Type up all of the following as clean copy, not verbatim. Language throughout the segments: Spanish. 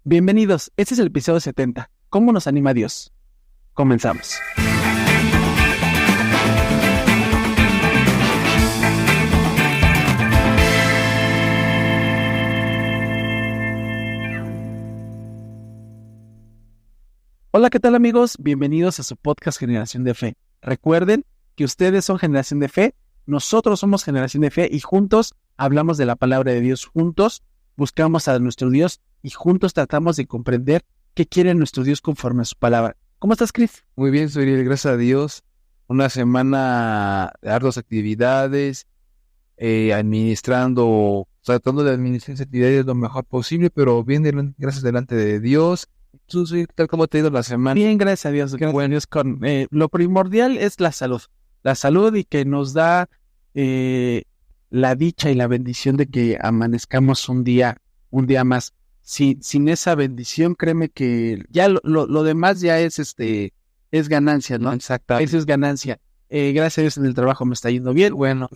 Bienvenidos, este es el episodio 70. ¿Cómo nos anima Dios? Comenzamos. Hola, ¿qué tal amigos? Bienvenidos a su podcast Generación de Fe. Recuerden que ustedes son Generación de Fe, nosotros somos Generación de Fe y juntos hablamos de la palabra de Dios, juntos buscamos a nuestro Dios y juntos tratamos de comprender qué quiere nuestro Dios conforme a su palabra. ¿Cómo estás, Chris? Muy bien, Suriel, gracias a Dios. Una semana de arduas actividades, tratando de administrar esas actividades lo mejor posible, pero bien, gracias delante de Dios. ¿Tú, Suriel, qué tal, cómo te ha ido la semana? Bien, gracias a Dios. Bueno, lo primordial es la salud y que nos da la dicha y la bendición de que amanezcamos un día más. Sin esa bendición, créeme que ya lo demás ya es ganancia, ¿no? Exacto. Eso es ganancia. Gracias a Dios en el trabajo me está yendo bien. Bueno,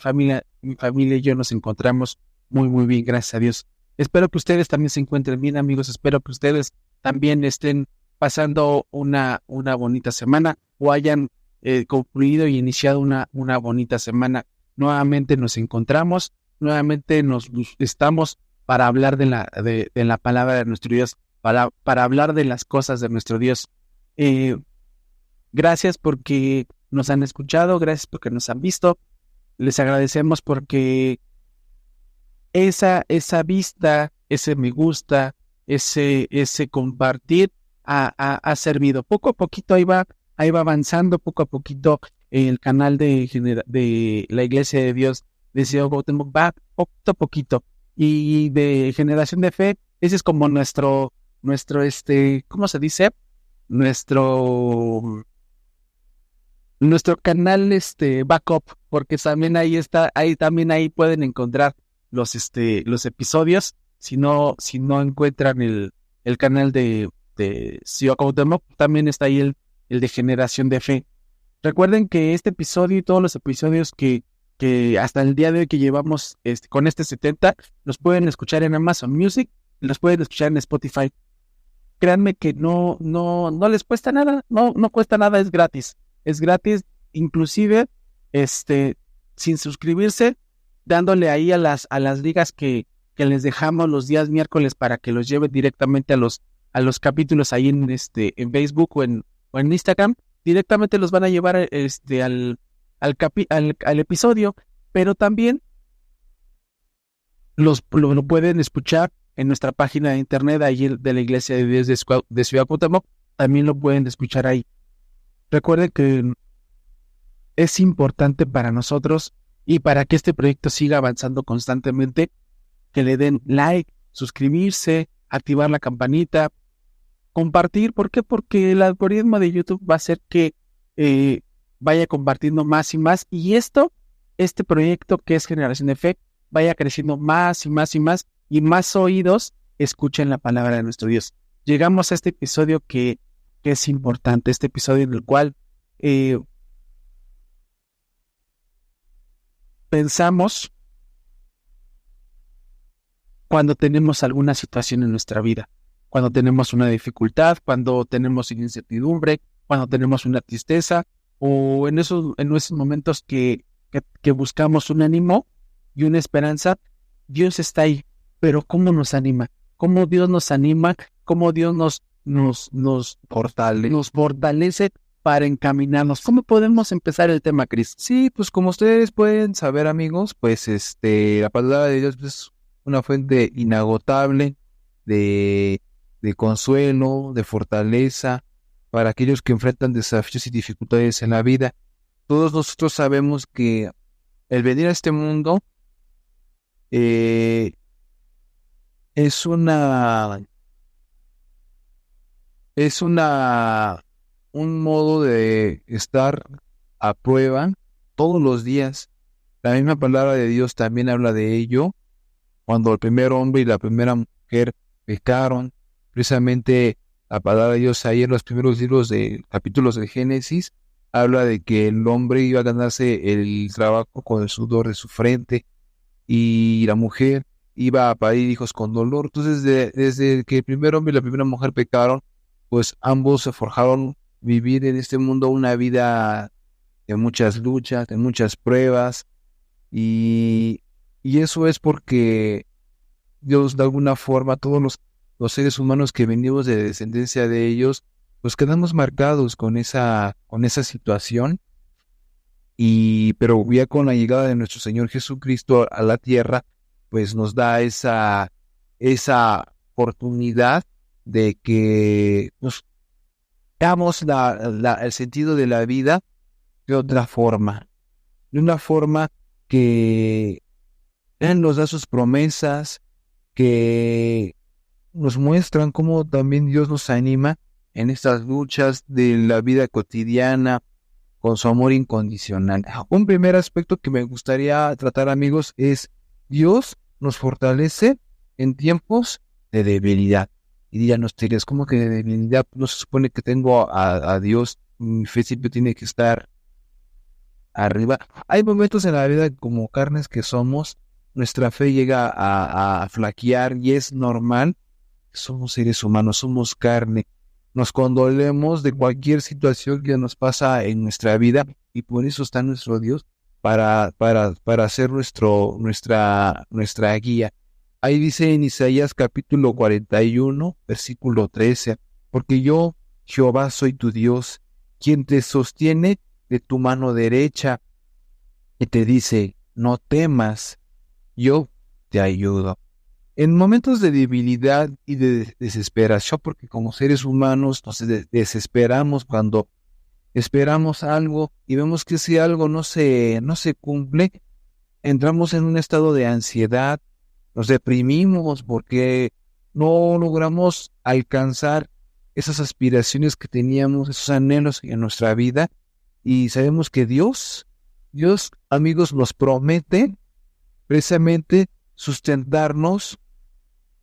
mi familia y yo nos encontramos muy, muy bien, gracias a Dios. Espero que ustedes también se encuentren bien, amigos. Espero que ustedes también estén pasando una bonita semana o hayan concluido y iniciado una bonita semana. Nuevamente nos encontramos, nuevamente nos estamos para hablar de la palabra de nuestro Dios, para hablar de las cosas de nuestro Dios. Gracias porque nos han escuchado, gracias porque nos han visto. Les agradecemos porque esa vista, ese me gusta, ese compartir ha servido. Poco a poquito ahí va avanzando, poco a poquito el canal de la Iglesia de Dios de Ciudad Cuauhtémoc va poquito a poquito. Y de Generación de Fe, ese es como nuestro, ¿cómo se dice? Nuestro canal backup, porque también ahí pueden encontrar los episodios. Si no encuentran el canal de Ciudad Cuauhtémoc, también está ahí el de Generación de Fe. Recuerden que este episodio y todos los episodios que hasta el día de hoy que llevamos con 70, los pueden escuchar en Amazon Music, los pueden escuchar en Spotify. Créanme que no les cuesta nada, no cuesta nada, es gratis, inclusive sin suscribirse, dándole ahí a las ligas que les dejamos los días miércoles para que los lleven directamente a los capítulos ahí en Facebook o en Instagram. Directamente los van a llevar al episodio, pero también lo pueden escuchar en nuestra página de internet ahí de la Iglesia de Dios de Ciudad Cuauhtémoc. También lo pueden escuchar ahí. Recuerden que es importante para nosotros y para que este proyecto siga avanzando constantemente, que le den like, suscribirse, activar la campanita, compartir. ¿Por qué? Porque el algoritmo de YouTube va a hacer que vaya compartiendo más y más, y este proyecto que es Generación de Fe vaya creciendo más y más y más, y más oídos escuchen la palabra de nuestro Dios. Llegamos a este episodio que es importante, este episodio en el cual pensamos cuando tenemos alguna situación en nuestra vida, cuando tenemos una dificultad, cuando tenemos incertidumbre, cuando tenemos una tristeza, o en esos momentos que buscamos un ánimo y una esperanza. Dios está ahí, pero ¿cómo nos anima? ¿Cómo Dios nos anima? ¿Cómo Dios nos fortalece para encaminarnos? ¿Cómo podemos empezar el tema, Chris? Sí, pues como ustedes pueden saber, amigos, pues la palabra de Dios es una fuente inagotable de consuelo, de fortaleza para aquellos que enfrentan desafíos y dificultades en la vida. Todos nosotros sabemos que el venir a este mundo es un modo de estar a prueba todos los días. La misma palabra de Dios también habla de ello. Cuando el primer hombre y la primera mujer pecaron, precisamente la palabra de Dios ahí en los primeros capítulos de Génesis habla de que el hombre iba a ganarse el trabajo con el sudor de su frente, y la mujer iba a parir hijos con dolor. Entonces, desde que el primer hombre y la primera mujer pecaron, pues ambos se forjaron vivir en este mundo una vida de muchas luchas, de muchas pruebas, y, y eso es porque Dios, de alguna forma, todos los seres humanos que venimos de descendencia de ellos, pues quedamos marcados con esa situación. Pero ya con la llegada de nuestro Señor Jesucristo a la tierra, pues nos da esa oportunidad de que nos veamos el sentido de la vida de otra forma, de una forma que Él nos da sus promesas, que nos muestran cómo también Dios nos anima en estas luchas de la vida cotidiana, con su amor incondicional. Un primer aspecto que me gustaría tratar, amigos, es Dios nos fortalece en tiempos de debilidad. Y dirán ustedes, ¿cómo que de debilidad? No se supone que tengo a Dios, mi fe siempre tiene que estar arriba. Hay momentos en la vida como carnes que somos, nuestra fe llega a flaquear y es normal. Somos seres humanos, somos carne. Nos condolemos de cualquier situación que nos pasa en nuestra vida y por eso está nuestro Dios para ser nuestra guía. Ahí dice en Isaías capítulo 41, versículo 13, porque yo, Jehová, soy tu Dios, quien te sostiene de tu mano derecha y te dice, no temas, yo te ayudo. En momentos de debilidad y de desesperación, porque como seres humanos nos desesperamos cuando esperamos algo y vemos que si algo no se cumple, entramos en un estado de ansiedad, nos deprimimos porque no logramos alcanzar esas aspiraciones que teníamos, esos anhelos en nuestra vida, y sabemos que Dios, amigos, nos promete precisamente sustentarnos.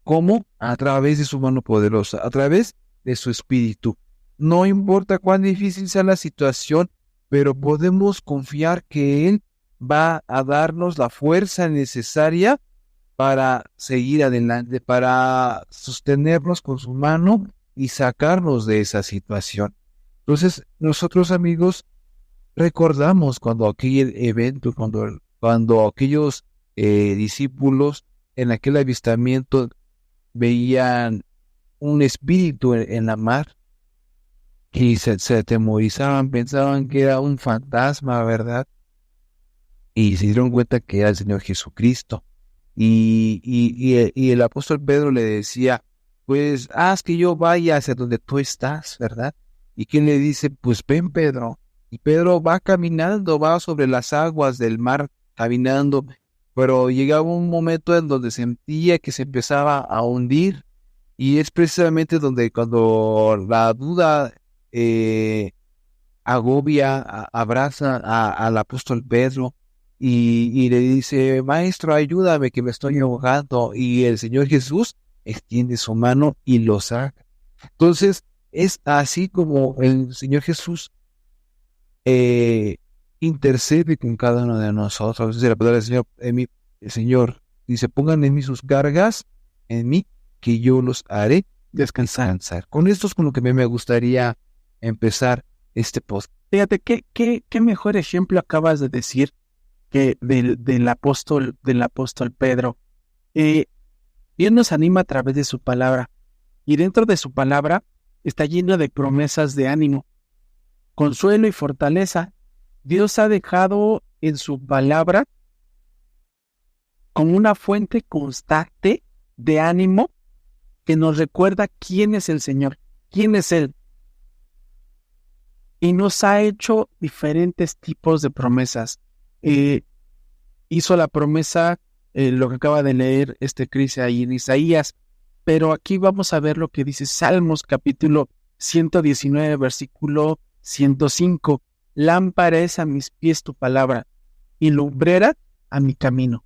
¿Cómo? A través de su mano poderosa, a través de su espíritu. No importa cuán difícil sea la situación, pero podemos confiar que Él va a darnos la fuerza necesaria para seguir adelante, para sostenernos con su mano y sacarnos de esa situación. Entonces, nosotros, amigos, recordamos cuando aquel evento, cuando aquellos discípulos en aquel avistamiento veían un espíritu en la mar y se atemorizaban, pensaban que era un fantasma, ¿verdad? Y se dieron cuenta que era el Señor Jesucristo. Y el apóstol Pedro le decía, pues haz que yo vaya hacia donde tú estás, ¿verdad? ¿Y quién le dice? Pues ven, Pedro. Y Pedro va caminando, va sobre las aguas del mar, caminando, pero llegaba un momento en donde sentía que se empezaba a hundir, y es precisamente donde cuando la duda agobia, abraza al apóstol Pedro y le dice, maestro, ayúdame que me estoy ahogando, y el Señor Jesús extiende su mano y lo saca. Entonces, es así como el Señor Jesús intercede con cada uno de nosotros. Dice la palabra del Señor, el Señor dice, pongan en mí sus cargas, en mí, que yo los haré descansar. Con esto es con lo que me gustaría empezar este post. Fíjate, qué mejor ejemplo acabas de decir que del apóstol Pedro. Dios nos anima a través de su palabra, y dentro de su palabra está lleno de promesas de ánimo, consuelo y fortaleza. Dios ha dejado en su palabra como una fuente constante de ánimo que nos recuerda quién es el Señor, quién es Él. Y nos ha hecho diferentes tipos de promesas. Hizo la promesa, lo que acaba de leer Cris ahí en Isaías, pero aquí vamos a ver lo que dice Salmos capítulo 119, versículo 105. Lámpara es a mis pies tu palabra y lumbrera a mi camino.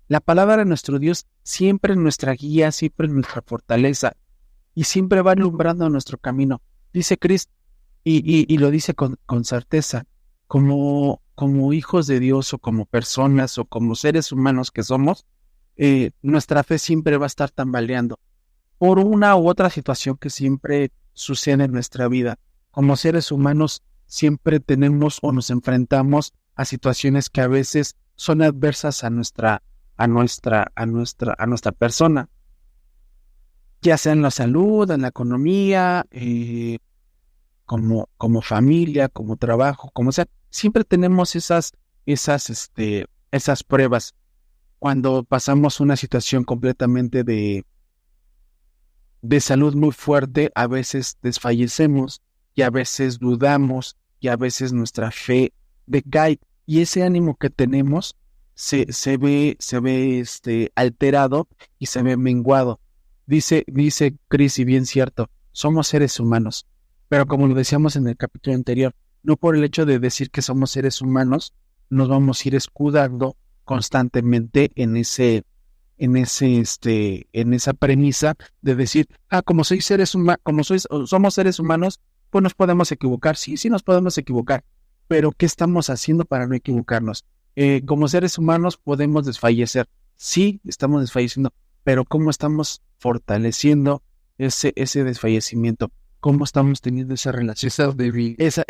La palabra de nuestro Dios siempre es nuestra guía, siempre es nuestra fortaleza y siempre va alumbrando nuestro camino. Dice Cristo, y lo dice con certeza, como hijos de Dios o como personas o como seres humanos que somos, nuestra fe siempre va a estar tambaleando por una u otra situación que siempre sucede en nuestra vida. Como seres humanos siempre tenemos o nos enfrentamos a situaciones que a veces son adversas a nuestra persona, ya sea en la salud, en la economía, como familia, como trabajo, como sea. Siempre tenemos esas pruebas. Cuando pasamos una situación completamente de salud muy fuerte, a veces desfallecemos y a veces dudamos y a veces nuestra fe decae y ese ánimo que tenemos se ve alterado y se ve menguado. Dice Chris, y bien cierto, somos seres humanos, pero como lo decíamos en el capítulo anterior, no por el hecho de decir que somos seres humanos, nos vamos a ir escudando constantemente en esa premisa de decir, somos seres humanos, pues nos podemos equivocar. Sí nos podemos equivocar, pero ¿qué estamos haciendo para no equivocarnos? Como seres humanos podemos desfallecer. Sí, estamos desfalleciendo, pero ¿cómo estamos fortaleciendo ese desfallecimiento? ¿Cómo estamos teniendo esa relación? Esas debilidades.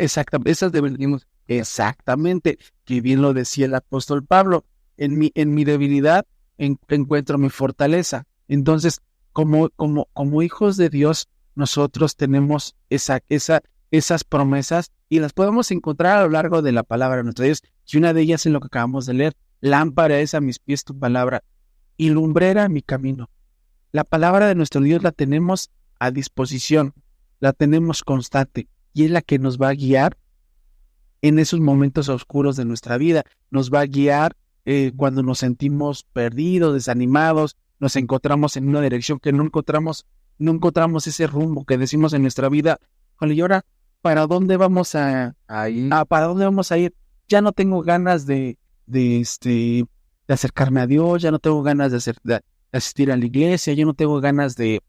Exactamente, que bien lo decía el apóstol Pablo. En mi debilidad encuentro mi fortaleza. Entonces, como hijos de Dios, nosotros tenemos esas promesas y las podemos encontrar a lo largo de la palabra de nuestro Dios. Y una de ellas es lo que acabamos de leer. Lámpara es a mis pies tu palabra y lumbrera mi camino. La palabra de nuestro Dios la tenemos a disposición, la tenemos constante y es la que nos va a guiar en esos momentos oscuros de nuestra vida. Nos va a guiar cuando nos sentimos perdidos, desanimados, nos encontramos en una dirección que no encontramos ese rumbo que decimos en nuestra vida. ¿Y ahora para dónde vamos a ir? ¿Para dónde vamos a ir? Ya no tengo ganas de acercarme a Dios, ya no tengo ganas de asistir a la iglesia, ya no tengo ganas de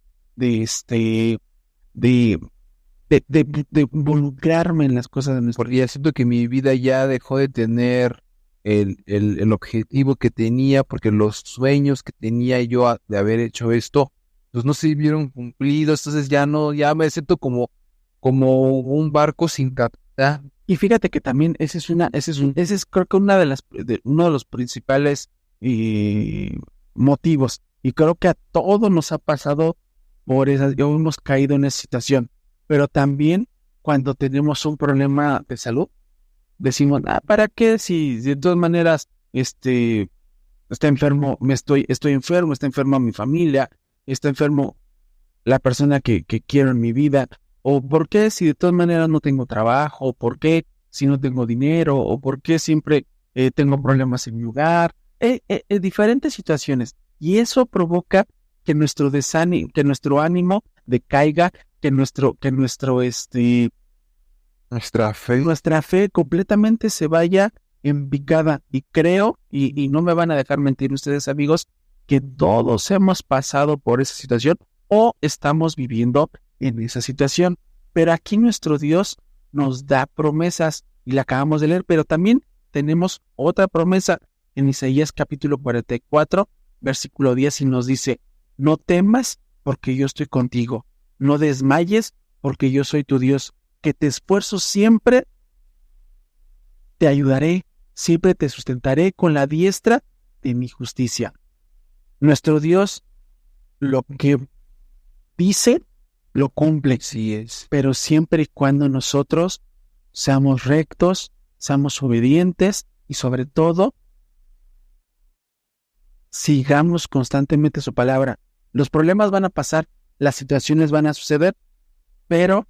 involucrarme en las cosas de nuestra Porque ya siento que mi vida ya dejó de tener el objetivo que tenía, porque los sueños que tenía yo de haber hecho esto, pues no se vieron cumplidos. Entonces ya me siento como un barco sin capitán. Y fíjate que también ese es creo que uno de los principales motivos. Y creo que a todos nos ha pasado hemos caído en esa situación. Pero también cuando tenemos un problema de salud, decimos, ¿para qué? Si de todas maneras, está enfermo, estoy enfermo, está enferma mi familia, está enfermo la persona que quiero en mi vida, o ¿por qué si de todas maneras no tengo trabajo? ¿O por qué si no tengo dinero? ¿O por qué siempre tengo problemas en mi hogar? Diferentes situaciones. Y eso provoca que nuestro ánimo decaiga, que nuestra fe completamente se vaya en picada. Y creo, y no me van a dejar mentir ustedes, amigos, que todos hemos pasado por esa situación o estamos viviendo en esa situación. Pero aquí nuestro Dios nos da promesas y la acabamos de leer, pero también tenemos otra promesa en Isaías capítulo 44, versículo 10, y nos dice, no temas porque yo estoy contigo, no desmayes porque yo soy tu Dios, que te esfuerzo siempre, te ayudaré, siempre te sustentaré con la diestra de mi justicia. Nuestro Dios lo que dice, lo cumple. Sí es. Pero siempre y cuando nosotros seamos rectos, seamos obedientes y sobre todo sigamos constantemente su palabra. Los problemas van a pasar, las situaciones van a suceder, pero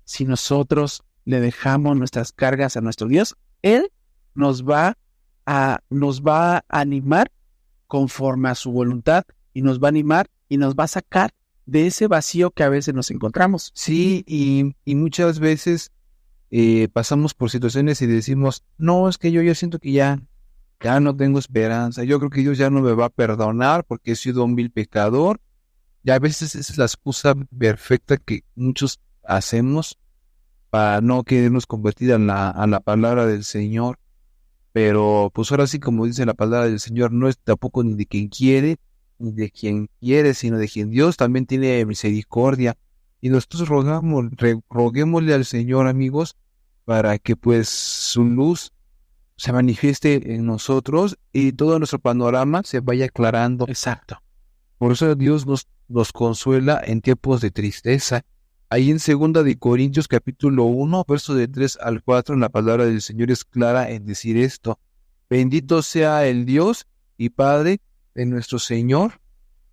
si nosotros le dejamos nuestras cargas a nuestro Dios, Él nos va a animar conforme a su voluntad y nos va a animar y nos va a sacar de ese vacío que a veces nos encontramos. Sí, y muchas veces pasamos por situaciones y decimos, no, es que yo siento que ya no tengo esperanza, yo creo que Dios ya no me va a perdonar porque he sido un vil pecador. Y a veces esa es la excusa perfecta que muchos hacemos para no querernos convertir a la palabra del Señor. Pero pues ahora sí, como dice la palabra del Señor, no es tampoco ni de quien quiere ni de quien quiere, sino de quien Dios también tiene misericordia. Y nosotros roguémosle al Señor, amigos, para que pues su luz se manifieste en nosotros y todo nuestro panorama se vaya aclarando. Exacto. Por eso Dios nos consuela en tiempos de tristeza. Ahí en 2 Corintios capítulo 1, versos de 3 al 4, la palabra del Señor es clara en decir esto. Bendito sea el Dios y Padre de nuestro Señor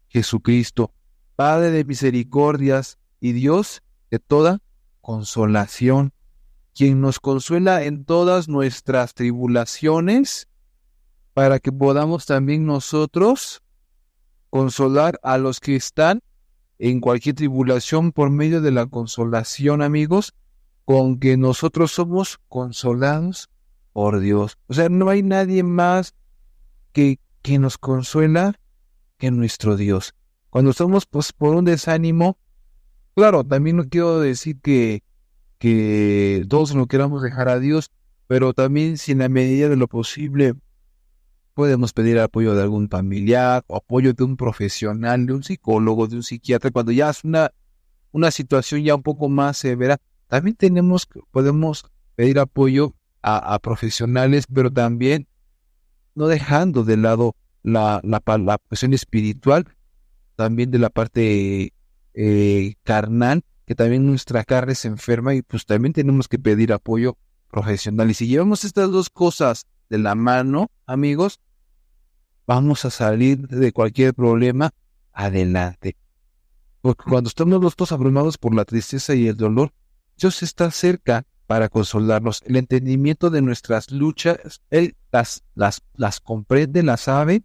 Jesucristo, Padre de misericordias y Dios de toda consolación, quien nos consuela en todas nuestras tribulaciones, para que podamos también nosotros consolar a los que están en cualquier tribulación por medio de la consolación, amigos, con que nosotros somos consolados por Dios. O sea, no hay nadie más que nos consuela que nuestro Dios. Cuando estamos pues, por un desánimo, claro, también no quiero decir que todos lo queramos dejar a Dios, pero también si en la medida de lo posible podemos pedir apoyo de algún familiar o apoyo de un profesional, de un psicólogo, de un psiquiatra, cuando ya es una situación ya un poco más severa. También podemos pedir apoyo a profesionales, pero también no dejando de lado la cuestión espiritual, también de la parte carnal, que también nuestra carne se enferma y pues también tenemos que pedir apoyo profesional. Y si llevamos estas dos cosas de la mano, amigos, vamos a salir de cualquier problema adelante. Porque cuando estamos los dos abrumados por la tristeza y el dolor, Dios está cerca para consolarnos. El entendimiento de nuestras luchas, Él las comprende, las sabe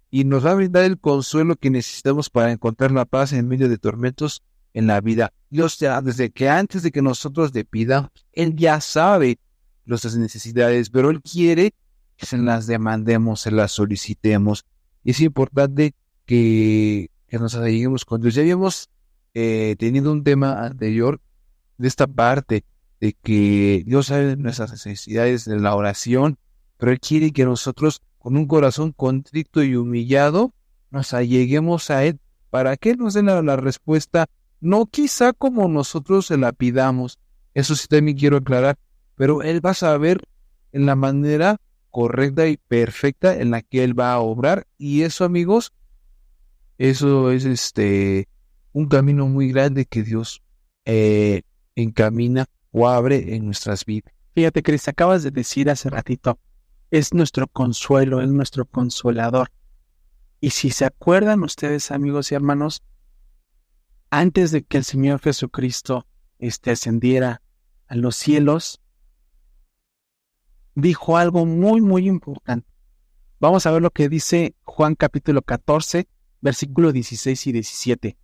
y nos va a brindar el consuelo que necesitamos para encontrar la paz en medio de tormentos en la vida. Dios ya, desde que antes de que nosotros le pidamos, Él ya sabe nuestras necesidades, pero Él quiere que se las demandemos, se las solicitemos. Y es importante que nos alleguemos con Dios. Ya habíamos tenido un tema anterior de esta parte, de que Dios sabe nuestras necesidades de la oración, pero Él quiere que nosotros, con un corazón contrito y humillado, nos alleguemos a Él para que Él nos dé la respuesta, no quizá como nosotros se la pidamos, eso sí también quiero aclarar, pero Él va a saber en la manera correcta y perfecta en la que Él va a obrar, y eso, amigos, eso es un camino muy grande que Dios encamina o abre en nuestras vidas. Fíjate, Cris, acabas de decir hace ratito, es nuestro consuelo, es nuestro consolador. Y si se acuerdan ustedes, amigos y hermanos, antes de que el Señor Jesucristo ascendiera a los cielos, dijo algo muy, muy importante. Vamos a ver lo que dice Juan capítulo 14, versículos 16 y 17.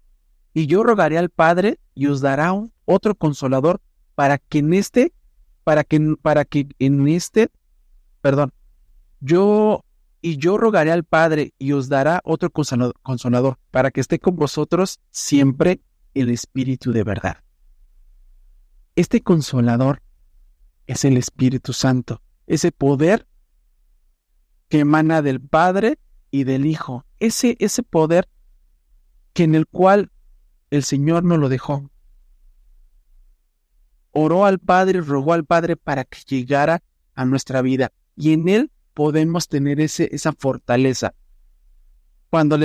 Y yo rogaré al Padre y os dará otro consolador para que en este, yo rogaré al Padre y os dará otro consolador para que esté con vosotros siempre el Espíritu de verdad. Este consolador es el Espíritu Santo, ese poder que emana del Padre y del Hijo, ese poder que en el cual el Señor nos lo dejó. Oró al Padre, rogó al Padre para que llegara a nuestra vida y en Él podemos tener esa fortaleza. Cuando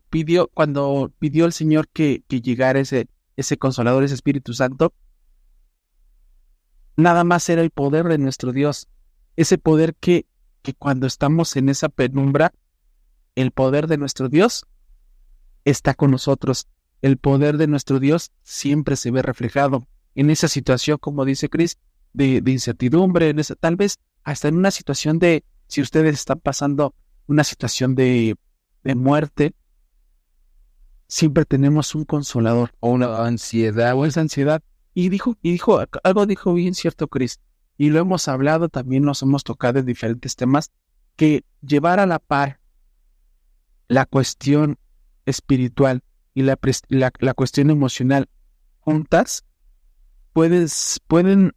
pidió el Señor que llegara ese Consolador, ese Espíritu Santo, nada más era el poder de nuestro Dios, ese poder que cuando estamos en esa penumbra, el poder de nuestro Dios está con nosotros. El poder de nuestro Dios siempre se ve reflejado en esa situación, como dice Cris, de incertidumbre, tal vez hasta en una situación de, si ustedes están pasando una situación de muerte, siempre tenemos un consolador O una ansiedad. o esa ansiedad. Y dijo bien cierto, Cris, y lo hemos hablado, también nos hemos tocado en diferentes temas, que llevar a la par la cuestión espiritual y la cuestión emocional juntas pueden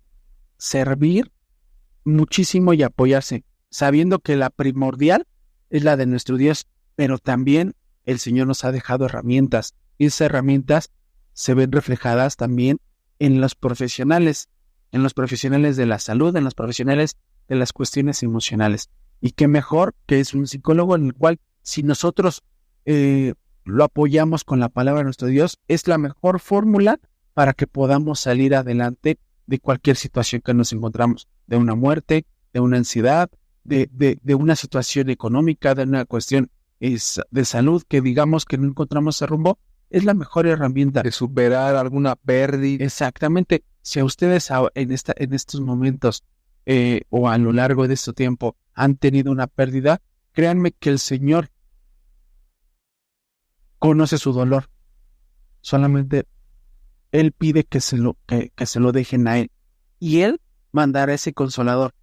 servir muchísimo y apoyarse, sabiendo que la primordial es la de nuestro Dios, pero también el Señor nos ha dejado herramientas. Y esas herramientas se ven reflejadas también en los profesionales de la salud, en los profesionales de las cuestiones emocionales. Y qué mejor que es un psicólogo en el cual, si nosotros lo apoyamos con la palabra de nuestro Dios, es la mejor fórmula para que podamos salir adelante de cualquier situación que nos encontramos, de una muerte, de una ansiedad, de una situación económica, de una cuestión de salud que digamos que no encontramos ese rumbo. Es la mejor herramienta. De superar alguna pérdida. Exactamente. Si a ustedes en estos momentos o a lo largo de este tiempo han tenido una pérdida, créanme que el Señor conoce su dolor. Solamente Él pide que se lo dejen a Él. Y Él mandará ese consolador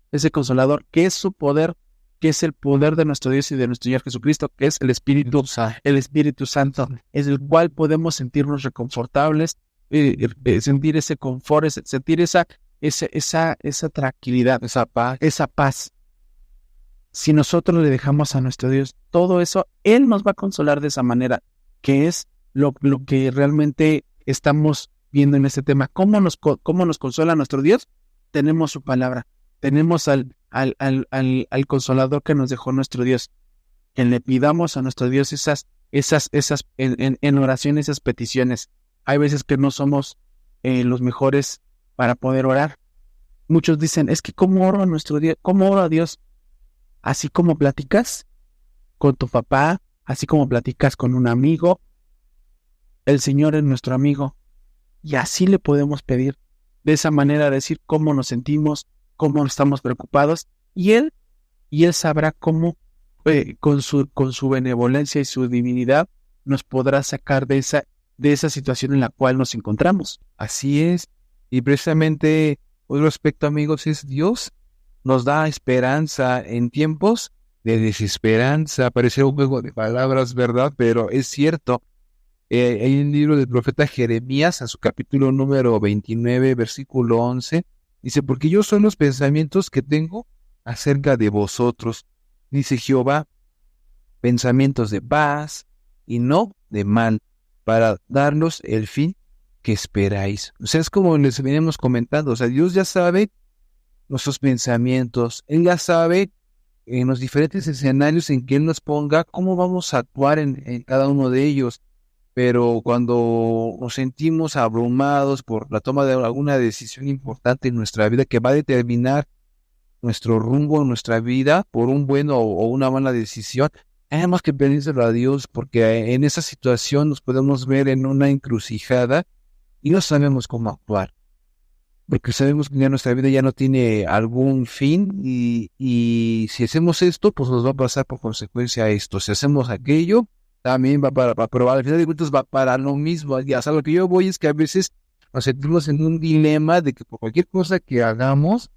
que es su poder, que es el poder de nuestro Dios y de nuestro Señor Jesucristo, que es el Espíritu Santo, es el cual podemos sentirnos reconfortables, sentir ese confort, sentir esa tranquilidad, esa paz. Si nosotros le dejamos a nuestro Dios todo eso, Él nos va a consolar de esa manera, que es lo que realmente estamos viendo en este tema. ¿Cómo nos consola nuestro Dios? Tenemos su palabra, tenemos al consolador que nos dejó nuestro Dios. Que le pidamos a nuestro Dios esas en oración, esas peticiones. Hay veces que no somos los mejores para poder orar. Muchos dicen, es que ¿cómo oro a nuestro Dios? ¿Cómo oro a Dios? Así como platicas con tu papá, así como platicas con un amigo. El Señor es nuestro amigo. Y así le podemos pedir. De esa manera decir cómo nos sentimos, cómo estamos preocupados. Y Él sabrá cómo, con su benevolencia y su divinidad, nos podrá sacar de esa situación en la cual nos encontramos. Así es. Y precisamente otro aspecto, amigos, es Dios nos da esperanza en tiempos de desesperanza. Parece un juego de palabras, ¿verdad? Pero es cierto. Hay un libro del profeta Jeremías, en su capítulo número 29, versículo 11, dice, porque yo son los pensamientos que tengo acerca de vosotros, dice Jehová, pensamientos de paz y no de mal, para darnos el fin que esperáis. O sea, es como les veníamos comentando, o sea, Dios ya sabe nuestros pensamientos, Él ya sabe en los diferentes escenarios en que Él nos ponga, cómo vamos a actuar en cada uno de ellos. Pero cuando nos sentimos abrumados por la toma de alguna decisión importante en nuestra vida que va a determinar nuestro rumbo en nuestra vida por un bueno o una mala decisión, tenemos que pedírselo a Dios, porque en esa situación nos podemos ver en una encrucijada y no sabemos cómo actuar, porque sabemos que ya nuestra vida ya no tiene algún fin y si hacemos esto, pues nos va a pasar por consecuencia esto. Si hacemos aquello, también va para probar, al final de cuentas va para lo mismo. Ya, o sea, lo que yo voy es que a veces nos sentimos en un dilema de que por cualquier cosa que hagamos,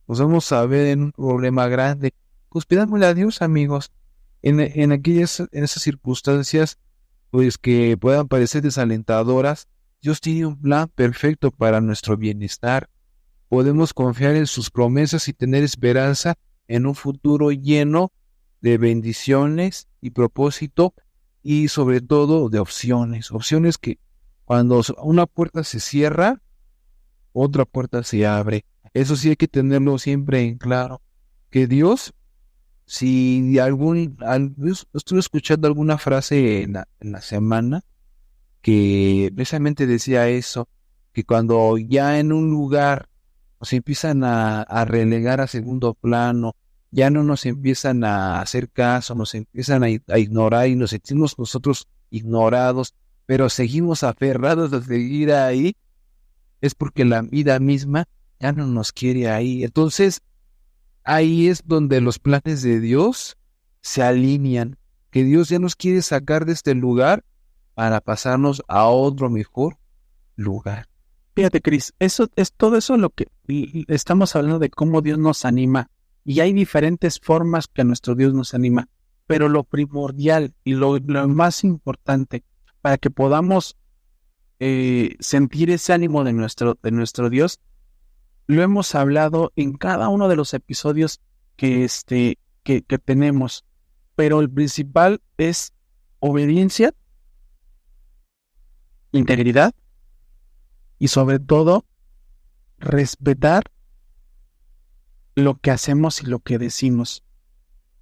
nos vamos a ver en un problema grande. Pues pidámosle a Dios, amigos, en esas circunstancias, pues que puedan parecer desalentadoras, Dios tiene un plan perfecto para nuestro bienestar. Podemos confiar en sus promesas y tener esperanza en un futuro lleno de bendiciones y propósito, y sobre todo de opciones que cuando una puerta se cierra, otra puerta se abre. Eso sí hay que tenerlo siempre en claro, que Dios, si yo estuve escuchando alguna frase en la semana que precisamente decía eso, que cuando ya en un lugar nos empiezan a relegar a segundo plano, ya no nos empiezan a hacer caso, nos empiezan a ignorar y nos sentimos nosotros ignorados, pero seguimos aferrados a seguir ahí, es porque la vida misma ya no nos quiere ahí. Entonces, ahí es donde los planes de Dios se alinean, que Dios ya nos quiere sacar de este lugar para pasarnos a otro mejor lugar. Fíjate, Cris, eso es todo eso lo que estamos hablando de cómo Dios nos anima. Y hay diferentes formas que nuestro Dios nos anima, pero lo primordial y lo más importante para que podamos sentir ese ánimo de nuestro Dios, lo hemos hablado en cada uno de los episodios que tenemos, pero el principal es obediencia, integridad y sobre todo respetar lo que hacemos y lo que decimos.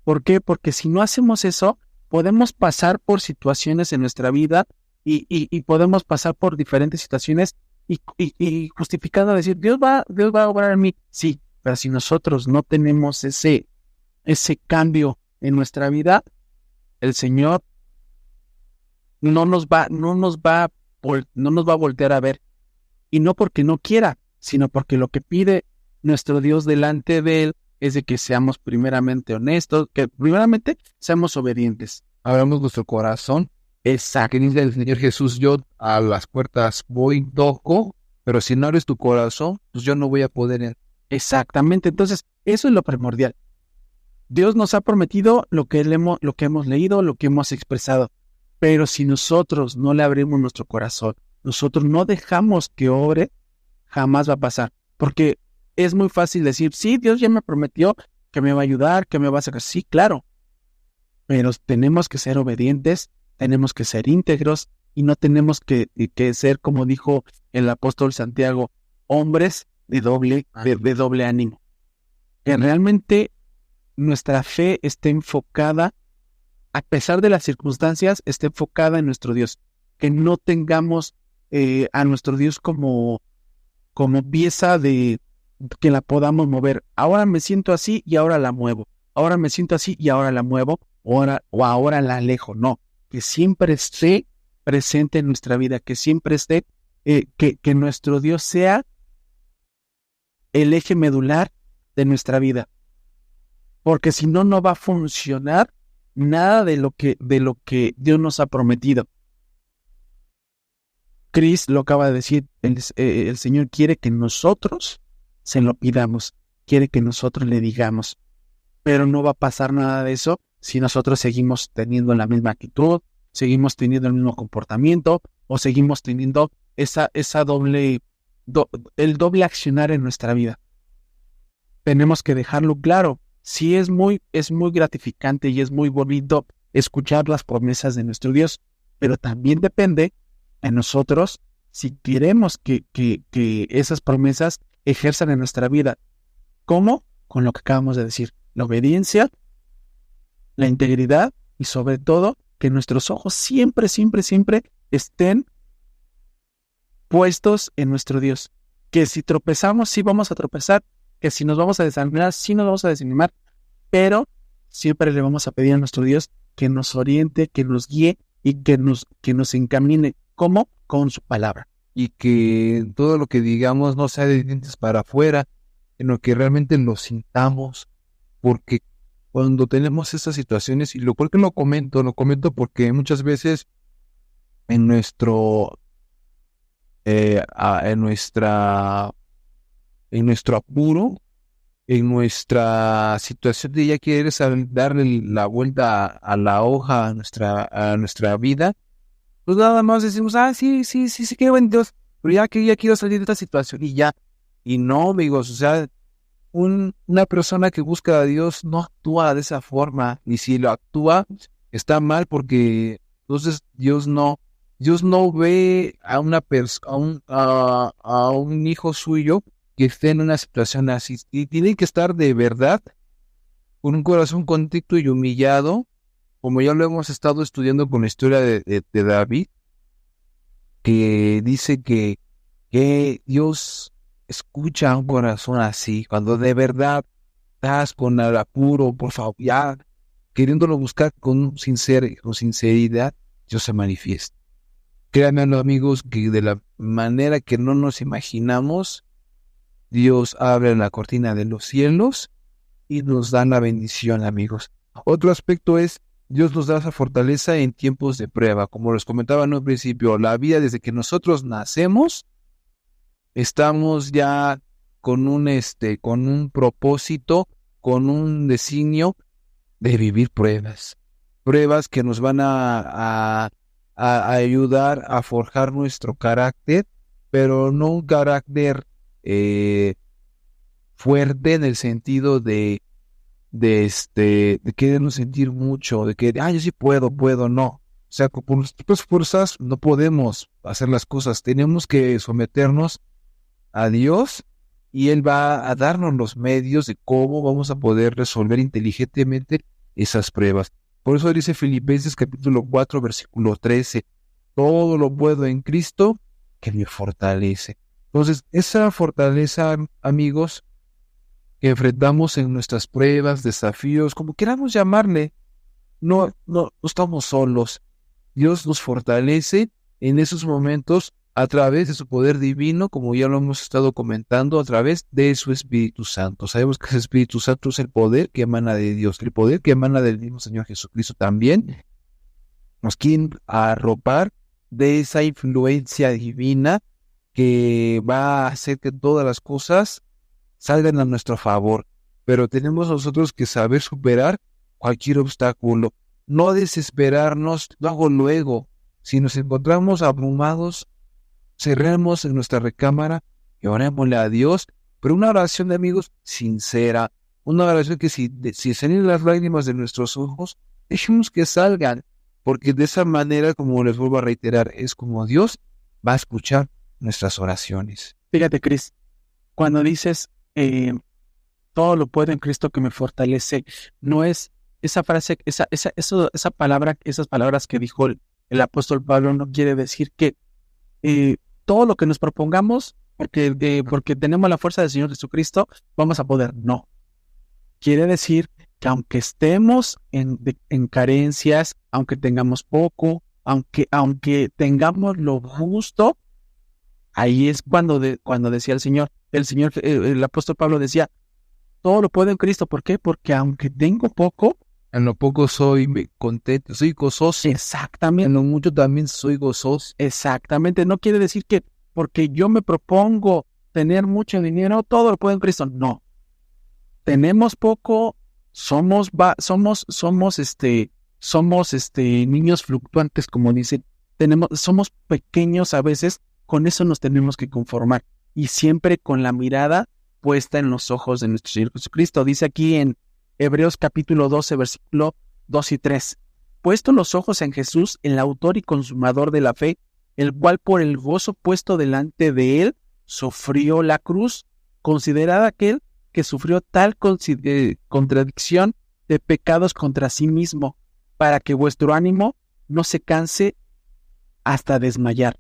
¿Por qué? Porque si no hacemos eso, podemos pasar por situaciones en nuestra vida y podemos pasar por diferentes situaciones y justificando decir, Dios va a obrar en mí. Sí, pero si nosotros no tenemos ese cambio en nuestra vida, el Señor no nos va a voltear a ver. Y no porque no quiera, sino porque lo que pide nuestro Dios delante de Él es de que seamos primeramente honestos, que primeramente seamos obedientes. Abramos nuestro corazón. Exacto. Que dice el Señor Jesús, yo a las puertas voy, toco, pero si no abres tu corazón, pues yo no voy a poder entrar. Exactamente. Entonces, eso es lo primordial. Dios nos ha prometido lo que hemos leído, lo que hemos expresado. Pero si nosotros no le abrimos nuestro corazón, nosotros no dejamos que obre, jamás va a pasar. Porque es muy fácil decir, sí, Dios ya me prometió que me va a ayudar, que me va a sacar. Sí, claro. Pero tenemos que ser obedientes, tenemos que ser íntegros y no tenemos que ser, como dijo el apóstol Santiago, hombres de doble ánimo. Que realmente nuestra fe esté enfocada, a pesar de las circunstancias, esté enfocada en nuestro Dios. Que no tengamos a nuestro Dios como pieza de que la podamos mover. Ahora me siento así y ahora la muevo. Ahora me siento así y ahora la muevo. Ahora la alejo. No, que siempre esté presente en nuestra vida, que siempre esté, que nuestro Dios sea el eje medular de nuestra vida. Porque si no, no va a funcionar nada de lo que Dios nos ha prometido. Chris lo acaba de decir, el Señor quiere que nosotros se lo pidamos, quiere que nosotros le digamos, pero no va a pasar nada de eso si nosotros seguimos teniendo la misma actitud, seguimos teniendo el mismo comportamiento o seguimos teniendo el doble accionar en nuestra vida. Tenemos que dejarlo claro. Sí es muy gratificante y es muy bonito escuchar las promesas de nuestro Dios, pero también depende en nosotros si queremos que esas promesas ejerzan en nuestra vida. ¿Cómo? Con lo que acabamos de decir, la obediencia, la integridad y sobre todo que nuestros ojos siempre estén puestos en nuestro Dios. Que si tropezamos, sí vamos a tropezar, que si nos vamos a desanimar, sí nos vamos a desanimar, pero siempre le vamos a pedir a nuestro Dios que nos oriente, que nos guíe y que nos encamine. ¿Cómo? Con su palabra. Y que todo lo que digamos no sea de dientes para afuera, sino que realmente lo sintamos, porque cuando tenemos estas situaciones, y lo cual que lo comento porque muchas veces en nuestro apuro, en nuestra situación de ya querer darle la vuelta a la hoja a nuestra vida, pues nada más decimos, sí, creo en Dios, pero ya quiero salir de esta situación y ya. Y no, amigos, o sea, una persona que busca a Dios no actúa de esa forma, y si lo actúa, está mal, porque entonces Dios no ve a a un hijo suyo que esté en una situación así, y tiene que estar de verdad con un corazón contrito y humillado, como ya lo hemos estado estudiando con la historia de David, que dice que Dios escucha a un corazón así, cuando de verdad estás con el apuro, por favor, ya queriéndolo buscar con sinceridad, Dios se manifiesta. Créanme, amigos, que de la manera que no nos imaginamos, Dios abre la cortina de los cielos y nos da la bendición, amigos. Otro aspecto es, Dios nos da esa fortaleza en tiempos de prueba. Como les comentaba en un principio, la vida desde que nosotros nacemos, estamos ya con un propósito, con un designio de vivir pruebas. Pruebas que nos van a ayudar a forjar nuestro carácter, pero no un carácter fuerte en el sentido de querernos sentir mucho, de que, yo sí puedo, no. sea, por nuestras propias fuerzas no podemos hacer las cosas. Tenemos que someternos a Dios y Él va a darnos los medios de cómo vamos a poder resolver inteligentemente esas pruebas. Por eso dice Filipenses capítulo 4, versículo 13, todo lo puedo en Cristo que me fortalece. Entonces, esa fortaleza, amigos, que enfrentamos en nuestras pruebas, desafíos, como queramos llamarle, no estamos solos. Dios nos fortalece en esos momentos a través de su poder divino, como ya lo hemos estado comentando, a través de su Espíritu Santo. Sabemos que ese Espíritu Santo es el poder que emana de Dios, el poder que emana del mismo Señor Jesucristo también. Nos quieren arropar de esa influencia divina que va a hacer que todas las cosas salgan a nuestro favor. Pero tenemos nosotros que saber superar cualquier obstáculo, no desesperarnos luego. Si nos encontramos abrumados, cerremos en nuestra recámara y orémosle a Dios, pero una oración de amigos sincera, una oración que si salen las lágrimas de nuestros ojos, dejemos que salgan, porque de esa manera, como les vuelvo a reiterar, es como Dios va a escuchar nuestras oraciones. Fíjate, Cris, cuando dices todo lo puedo en Cristo que me fortalece, no es esa frase, esa palabra, esas palabras que dijo el apóstol Pablo, no quiere decir que todo lo que nos propongamos, porque tenemos la fuerza del Señor Jesucristo, vamos a poder. No. Quiere decir que aunque estemos en carencias, aunque tengamos poco, aunque tengamos lo justo, ahí es cuando decía el apóstol Pablo decía, todo lo puedo en Cristo. ¿Por qué? Porque aunque tengo poco, en lo poco soy contento, soy gozoso. Exactamente. En lo mucho también soy gozoso. Exactamente. No quiere decir que porque yo me propongo tener mucho dinero, todo lo puedo en Cristo. No. Tenemos poco, somos niños fluctuantes, como dicen. Somos pequeños a veces, con eso nos tenemos que conformar. Y siempre con la mirada puesta en los ojos de nuestro Señor Jesucristo. Dice aquí en Hebreos capítulo 12, versículo 2 y 3. Puesto los ojos en Jesús, el autor y consumador de la fe, el cual por el gozo puesto delante de él, sufrió la cruz. Considerad aquel que sufrió tal contradicción de pecados contra sí mismo, para que vuestro ánimo no se canse hasta desmayar.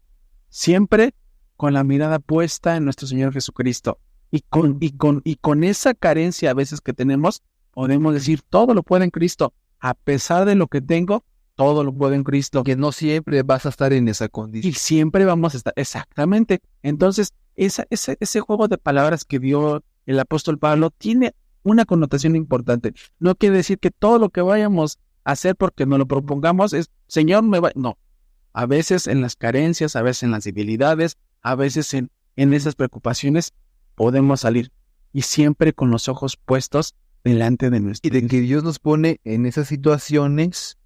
Siempre con la mirada puesta en nuestro Señor Jesucristo. Y con esa carencia a veces que tenemos, podemos decir, todo lo puedo en Cristo. A pesar de lo que tengo, todo lo puedo en Cristo. Que no siempre vas a estar en esa condición. Y siempre vamos a estar, exactamente. Entonces, ese juego de palabras que dio el apóstol Pablo tiene una connotación importante. No quiere decir que todo lo que vayamos a hacer porque nos lo propongamos es, Señor, no. A veces en las carencias, a veces en las debilidades, a veces en esas preocupaciones podemos salir. Y siempre con los ojos puestos delante de nuestro. Y de que Dios nos pone en esas situaciones,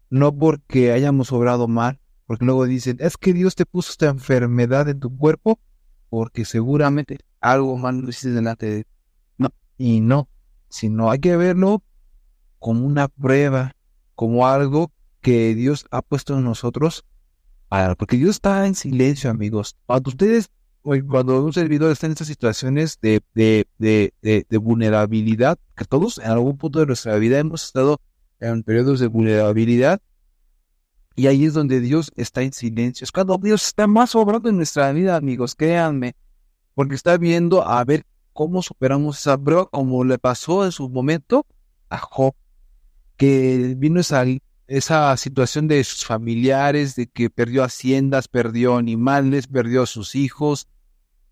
no porque hayamos obrado mal, porque luego dicen, es que Dios te puso esta enfermedad en tu cuerpo, porque seguramente algo mal lo hiciste delante de Dios. No, y no, sino hay que verlo como una prueba, como algo que Dios ha puesto en nosotros, porque Dios está en silencio, amigos. Cuando un servidor está en estas situaciones de vulnerabilidad, que todos en algún punto de nuestra vida hemos estado en periodos de vulnerabilidad, y ahí es donde Dios está en silencio. Es cuando Dios está más obrando en nuestra vida, amigos, créanme, porque está viendo a ver cómo superamos esa prueba, como le pasó en su momento a Job, que vino esa situación de sus familiares, de que perdió haciendas, perdió animales, perdió a sus hijos,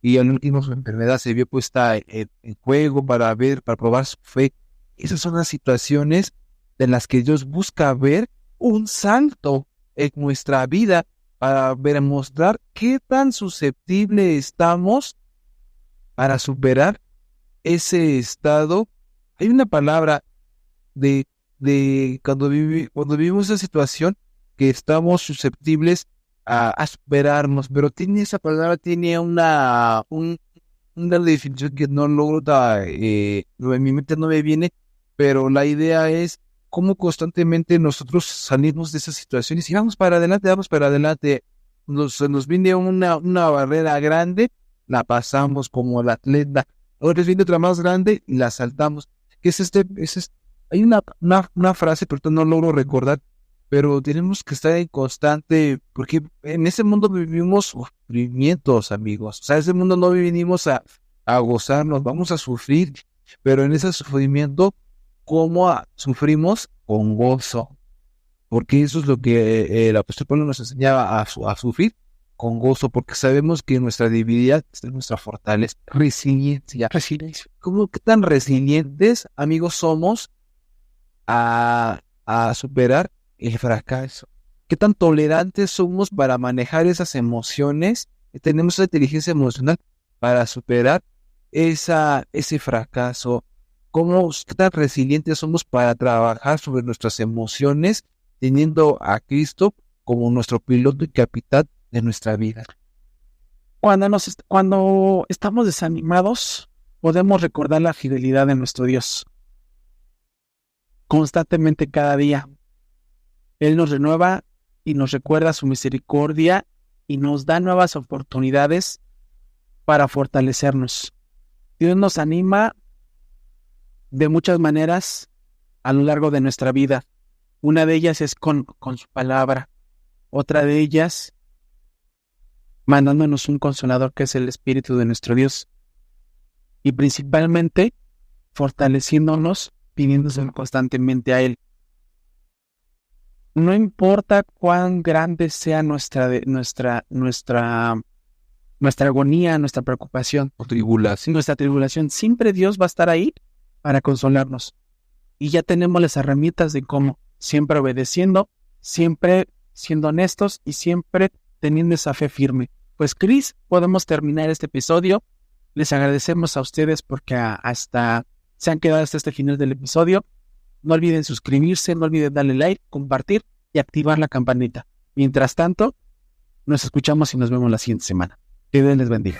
y al último su enfermedad se vio puesta en juego para probar su fe. Esas son las situaciones en las que Dios busca ver un salto en nuestra vida para mostrar qué tan susceptible estamos para superar ese estado. Hay una palabra de cuando vivimos esa situación que estamos susceptibles a superarnos, pero esa palabra tiene una definición que no logro, en mi mente no me viene, pero la idea es cómo constantemente nosotros salimos de esas situaciones y vamos para adelante, vamos para adelante. Nos viene una barrera grande, la pasamos como el atleta. Ahora viene otra más grande y la saltamos. ¿Qué es hay una frase, pero no logro recordar, pero tenemos que estar en constante, porque en ese mundo vivimos sufrimientos, amigos. O sea, ese mundo no vinimos a gozarnos, vamos a sufrir, pero en ese sufrimiento, ¿cómo sufrimos? Con gozo. Porque eso es lo que el apóstol Pablo nos enseñaba a sufrir con gozo, porque sabemos que nuestra debilidad es nuestra fortaleza, resiliencia. ¿Cómo qué tan resilientes, amigos, somos a superar el fracaso? ¿Qué tan tolerantes somos para manejar esas emociones? Tenemos esa inteligencia emocional para superar ese fracaso. ¿Qué tan resilientes somos para trabajar sobre nuestras emociones, teniendo a Cristo como nuestro piloto y capitán de nuestra vida? Cuando estamos desanimados, podemos recordar la fidelidad de nuestro Dios. Constantemente cada día. Él nos renueva y nos recuerda su misericordia y nos da nuevas oportunidades para fortalecernos. Dios nos anima de muchas maneras a lo largo de nuestra vida. Una de ellas es con su palabra. Otra de ellas, mandándonos un consolador que es el Espíritu de nuestro Dios. Y principalmente, fortaleciéndonos, pidiéndose constantemente a Él. No importa cuán grande sea nuestra agonía, nuestra preocupación, O tribulación. nuestra tribulación, siempre Dios va a estar ahí para consolarnos. Y ya tenemos las herramientas de cómo, siempre obedeciendo, siempre siendo honestos y siempre teniendo esa fe firme. Pues, Cris, podemos terminar este episodio. Les agradecemos a ustedes porque hasta se han quedado hasta este final del episodio. No olviden suscribirse, no olviden darle like, compartir y activar la campanita. Mientras tanto, nos escuchamos y nos vemos la siguiente semana. Que Dios les bendiga.